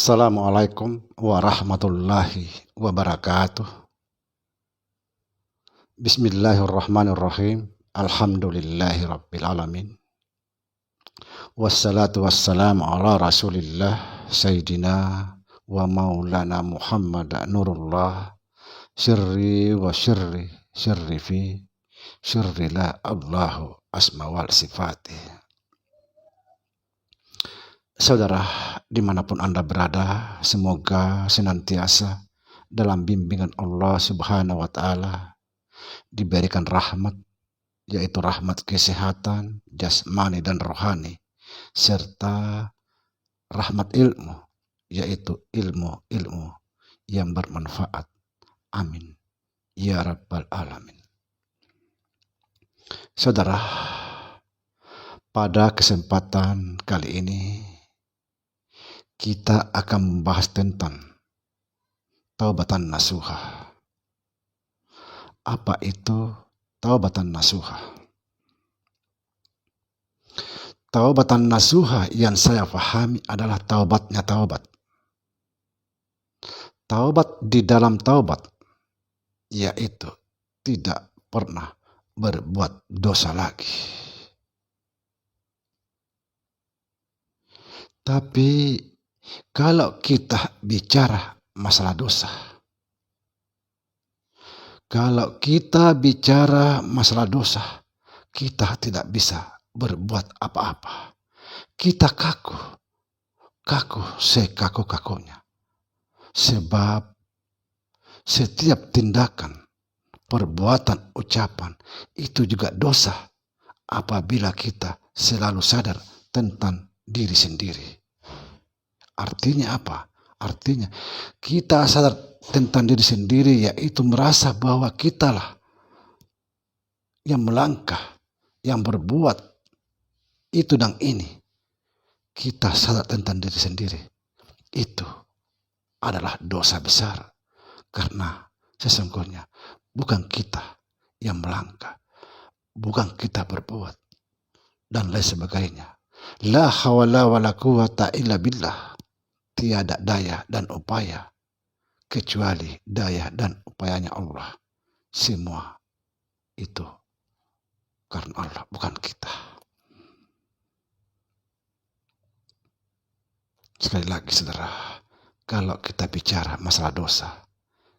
Assalamualaikum warahmatullahi wabarakatuh. Bismillahirrahmanirrahim. Alhamdulillahi rabbil alamin. Wassalatu wassalamu ala rasulillah Sayyidina wa maulana Muhammad nurullah syirri wa syirri fi syirri la Allahu asma wal sifati. Saudara, dimanapun Anda berada, semoga senantiasa dalam bimbingan Allah Subhanahu wa Ta'ala diberikan rahmat, yaitu rahmat kesehatan jasmani dan rohani, serta rahmat ilmu, yaitu ilmu yang bermanfaat. Amin ya rabbal alamin. Saudara, pada kesempatan kali ini kita akan membahas tentang taubatan nasuha. Apa itu taubatan nasuha? Taubatan nasuha yang saya pahami adalah taubatnya taubat. Taubat di dalam taubat, yaitu tidak pernah berbuat dosa lagi. Tapi kalau kita bicara masalah dosa, kita tidak bisa berbuat apa-apa. Kita kaku sekaku-kakunya. Sebab setiap tindakan, perbuatan, ucapan itu juga dosa apabila kita selalu sadar tentang diri sendiri. Artinya apa? Artinya kita sadar tentang diri sendiri, yaitu merasa bahwa kitalah yang melangkah, yang berbuat itu dan ini. Kita sadar tentang diri sendiri. Itu adalah dosa besar. Karena sesungguhnya bukan kita yang melangkah, bukan kita berbuat, dan lain sebagainya. La hawla wa la quwata illa billah. Tiada daya dan upaya kecuali daya dan upayanya Allah. Semua itu karena Allah, bukan kita. Sekali lagi saudara, kalau kita bicara masalah dosa,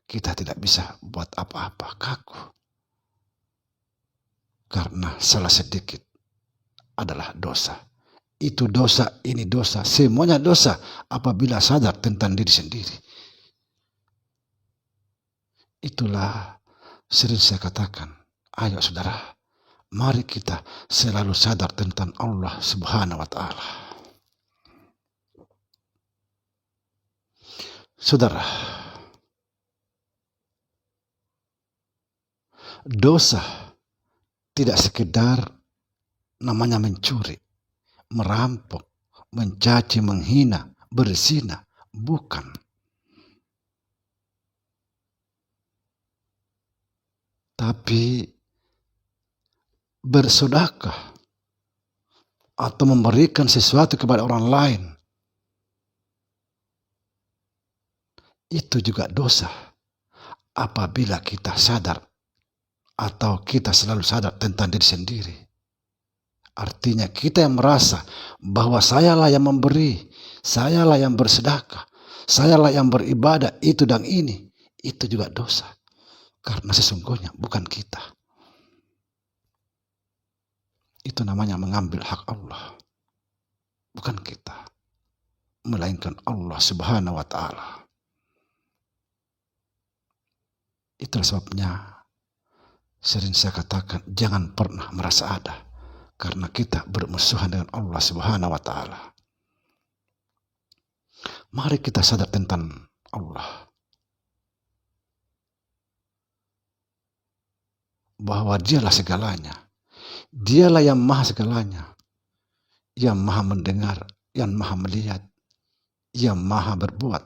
kita tidak bisa buat apa-apa, kaku. Karena salah sedikit adalah dosa. Itu dosa, ini dosa, semuanya dosa apabila sadar tentang diri sendiri. Itulah sering saya katakan, ayo saudara, mari kita selalu sadar tentang Allah Subhanahu wa Ta'ala. Saudara, dosa tidak sekedar namanya mencuri, merampok, mencaci, menghina, berzina, bukan. Tapi bersedekah atau memberikan sesuatu kepada orang lain, itu juga dosa apabila kita sadar atau kita selalu sadar tentang diri sendiri. Artinya kita yang merasa bahwa sayalah yang memberi, sayalah yang bersedekah, sayalah yang beribadah, itu dan ini, itu juga dosa. Karena sesungguhnya bukan kita. Itu namanya mengambil hak Allah. Bukan kita, melainkan Allah Subhanahu wa Ta'ala. Itulah sebabnya sering saya katakan, jangan pernah merasa ada, karena kita bermusuhan dengan Allah Subhanahu wa Ta'ala. Mari kita sadar tentang Allah, bahwa dialah segalanya. Dialah yang maha segalanya, yang maha mendengar, yang maha melihat, yang maha berbuat,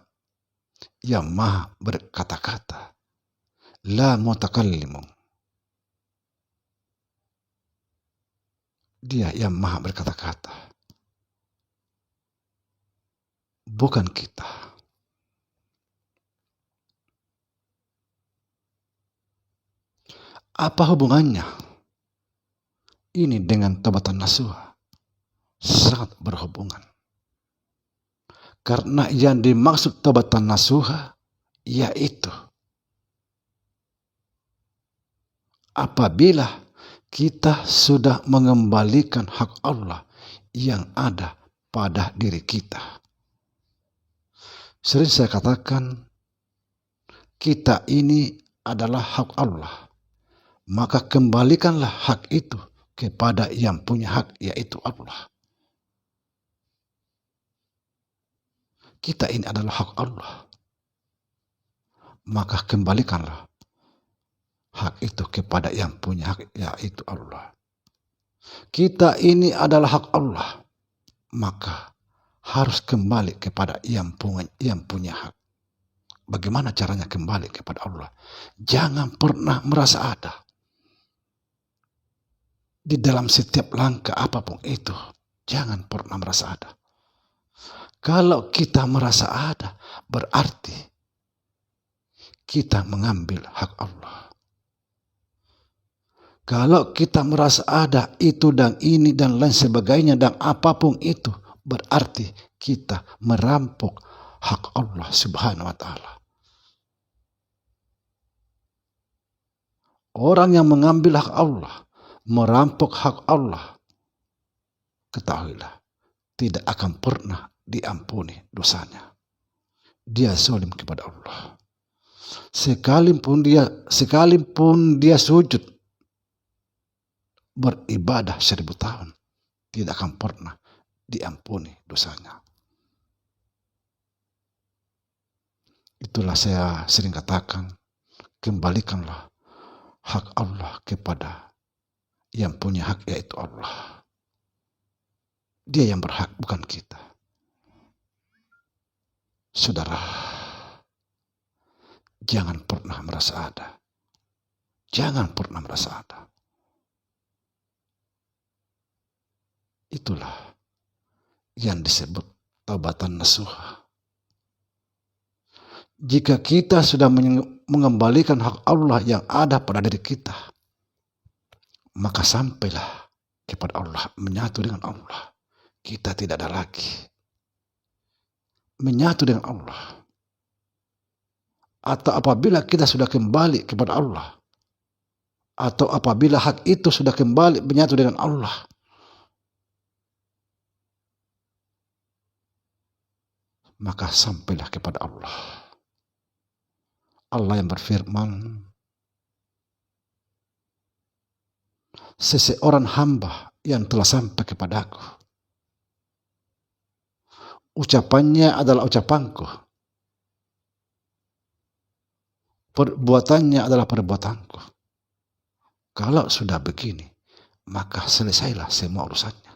yang maha berkata-kata. La mutakallimu. Dia yang maha berkata-kata, bukan kita. Apa hubungannya ini dengan taubatan nasuha? Sangat berhubungan. Karena yang dimaksud taubatan nasuha yaitu apabila kita sudah mengembalikan hak Allah yang ada pada diri kita. Sering saya katakan, kita ini adalah hak Allah. Maka kembalikanlah hak itu kepada yang punya hak, yaitu Allah. Kita ini adalah hak Allah. Maka kembalikanlah hak itu kepada yang punya hak, yaitu Allah. Kita ini adalah hak Allah. Maka harus kembali kepada yang punya hak. Bagaimana caranya kembali kepada Allah? Jangan pernah merasa ada. Di dalam setiap langkah apapun itu, jangan pernah merasa ada. Kalau kita merasa ada, berarti kita mengambil hak Allah. Kalau kita merasa ada itu dan ini dan lain sebagainya dan apapun itu, berarti kita merampok hak Allah Subhanahu wa ta'ala. Orang yang mengambil hak Allah, merampok hak Allah, ketahuilah tidak akan pernah diampuni dosanya. Dia zalim kepada Allah. Sekalipun dia sujud beribadah 1000 tahun, tidak akan pernah diampuni dosanya. Itulah saya sering katakan, kembalikanlah hak Allah kepada yang punya hak, yaitu Allah. Dia yang berhak, bukan kita. Saudara, jangan pernah merasa ada. Jangan pernah merasa ada. Itulah yang disebut taubatan nasuha. Jika kita sudah mengembalikan hak Allah yang ada pada diri kita, maka sampailah kepada Allah, menyatu dengan Allah. Kita tidak ada lagi menyatu dengan Allah. Atau apabila kita sudah kembali kepada Allah, atau apabila hak itu sudah kembali menyatu dengan Allah, maka sampailah kepada Allah. Allah yang berfirman, seseorang hamba yang telah sampai kepadaku, ucapannya adalah ucapanku, perbuatannya adalah perbuatanku. Kalau sudah begini, maka selesailah semua urusannya.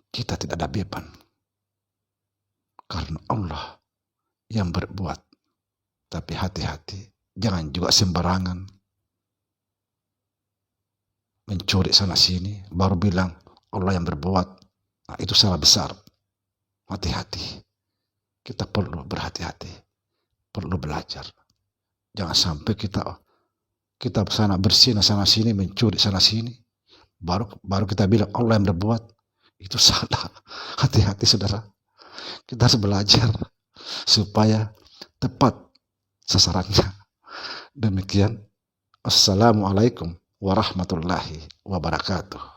Kita tidak ada beban, karena Allah yang berbuat. Tapi hati-hati, jangan juga sembarangan mencuri sana sini baru bilang Allah yang berbuat. Nah, itu salah besar. Hati-hati. Kita perlu berhati-hati, perlu belajar. Jangan sampai kita sana bersih sana sini, mencuri sana sini, baru kita bilang Allah yang berbuat. Itu salah. Hati-hati saudara. Kita harus belajar supaya tepat sasarannya. Demikian. Assalamualaikum warahmatullahi wabarakatuh.